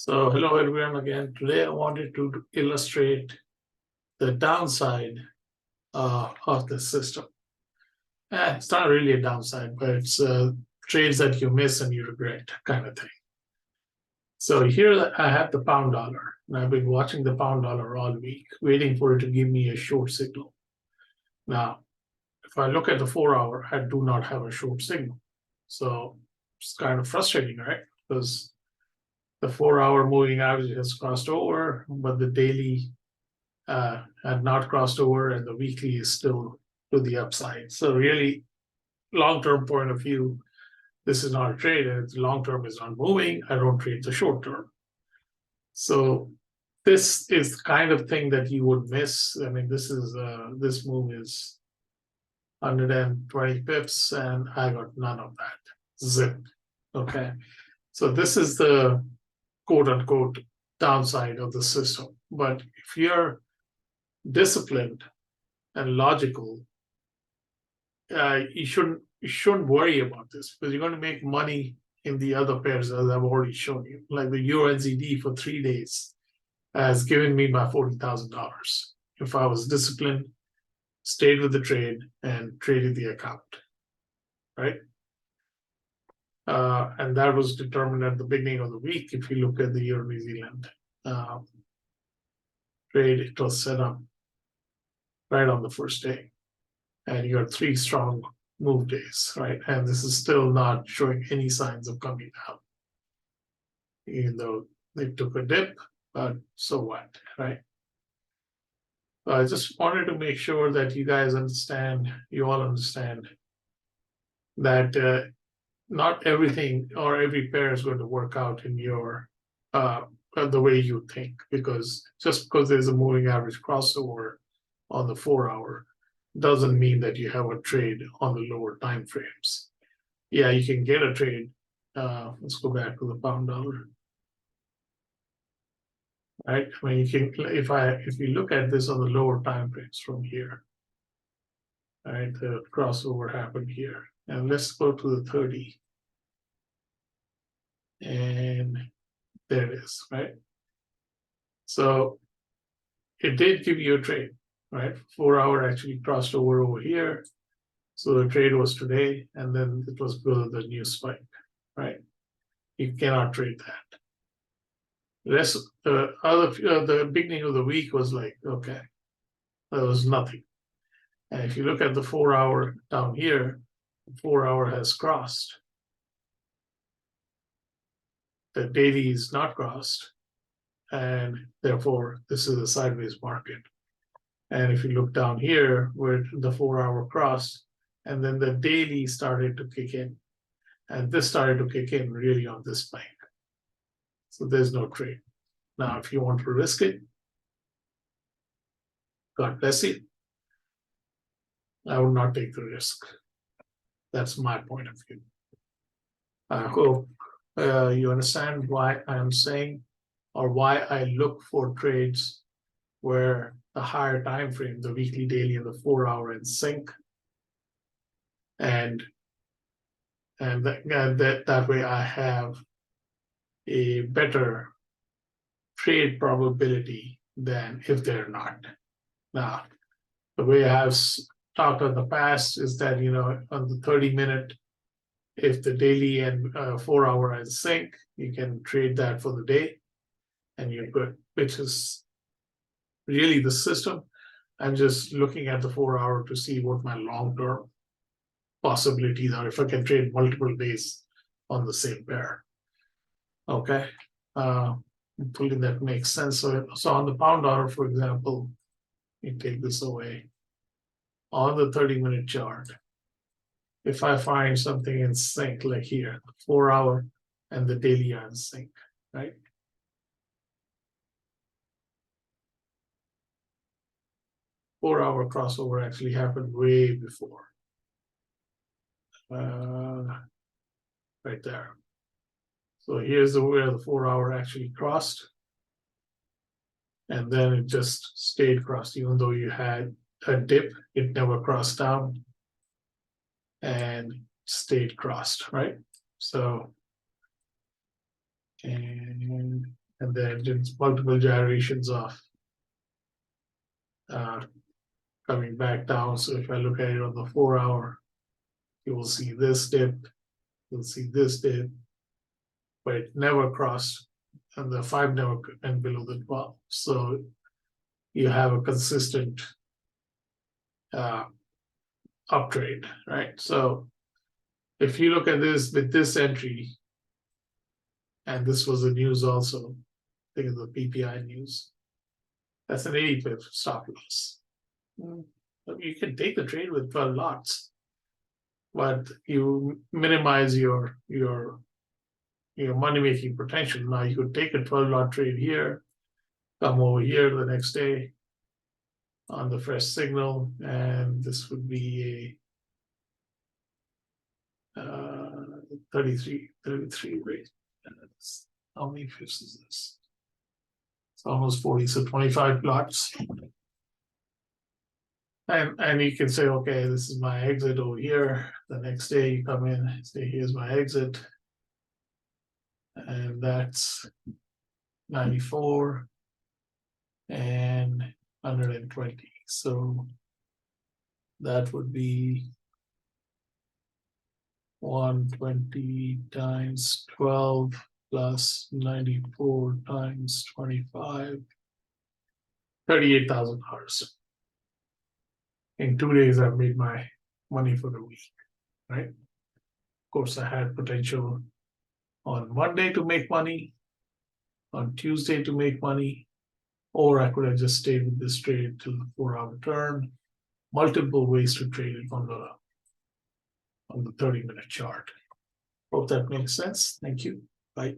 So hello everyone again. Today I wanted to illustrate the downside of the system. It's not really a downside, but it's trades that you miss and you regret kind of thing. So here I have the pound dollar, and I've been watching the pound dollar all week, waiting for it to give me a short signal. Now, if I look at the 4 hour, I do not have a short signal. So it's kind of frustrating, right? Because the 4 hour moving average has crossed over, but the daily had not crossed over, and the weekly is still to the upside. So really, long-term point of view, this is not a trade, and long-term is not moving. I don't trade the short-term. So this is the kind of thing that you would miss. I mean, this move is 120 pips, and I got none of that. Zip. Okay. So this is the quote unquote downside of the system. But if you're disciplined and logical, you shouldn't worry about this, because you're going to make money in the other pairs, as I've already shown you. Like the UNZD for 3 days has given me my $40,000 if I was disciplined, stayed with the trade, and traded the account, right? And that was determined at the beginning of the week. If you look at the Euro New Zealand trade, it was set up right on the first day, and you got 3 strong move days, right? And this is still not showing any signs of coming down, even though they took a dip, but so what, right? I just wanted to make sure that you guys understand, you all understand that not everything or every pair is going to work out in your the way you think, because just because there's a moving average crossover on the 4 hour doesn't mean that you have a trade on the lower time frames. Yeah, you can get a trade. Let's go back to the pound dollar. Right? I mean, you can, if you look at this on the lower time frames from here, right, the crossover happened here. And let's go to the 30. And there it is, right? So it did give you a trade, right? 4 hour actually crossed over here. So the trade was today, and then it was below the new spike, right? You cannot trade that. The beginning of the week was like, okay, there was nothing. And if you look at the 4 hour down here, the 4 hour has crossed. The daily is not crossed, and therefore this is a sideways market. And if you look down here where the 4 hour crossed, and then the daily started to kick in, and this started to kick in really on this spike. So there's no trade. Now, if you want to risk it, God bless you. I would not take the risk. That's my point of view. I hope you understand why I'm saying, or why I look for trades where the higher time frame, the weekly, daily, and the 4 hour in sync, and that way I have a better trade probability than if they're not. Now, the way I have talked in the past is that, you know, on the 30-minute, if the daily and 4 hour in sync, you can trade that for the day, and you're good, which is really the system. I'm just looking at the 4 hour to see what my long-term possibilities are, if I can trade multiple days on the same pair. Okay, hopefully that makes sense. So on the pound dollar, for example, you take this away. On the 30-minute chart, if I find something in sync, like here, the 4 hour and the daily are in sync, right? Four-hour crossover actually happened way before. Right there. So here's where the 4 hour actually crossed. And then it just stayed crossed, even though you had a dip, it never crossed down and stayed crossed, right? So, and and then just multiple gyrations of coming back down. So if I look at it on the 4-hour, you will see this dip, you'll see this dip, but it never crossed, and the 5 never went below the 12. So you have a consistent uptrade, right? So if you look at this with this entry, and this was the news also, I think of the PPI news, that's an 80 pip stop loss. You can take the trade with 12 lots, but you minimize your money making potential. Now you could take a 12 lot trade here, come over here the next day on the fresh signal, and this would be a 33 rate. How many pips is this? It's almost 40, so 25 lots. And you can say, okay, this is my exit over here. The next day you come in, say, here's my exit. And that's 94 and 120. So that would be 120 times 12 plus 94 times 25, $38,000. In 2 days, I've made my money for the week, right? Of course, I had potential on Monday to make money, on Tuesday to make money, or I could have just stayed with this trade till the 4-hour turn. Multiple ways to trade it on the 30-minute chart. Hope that makes sense. Thank you. Bye.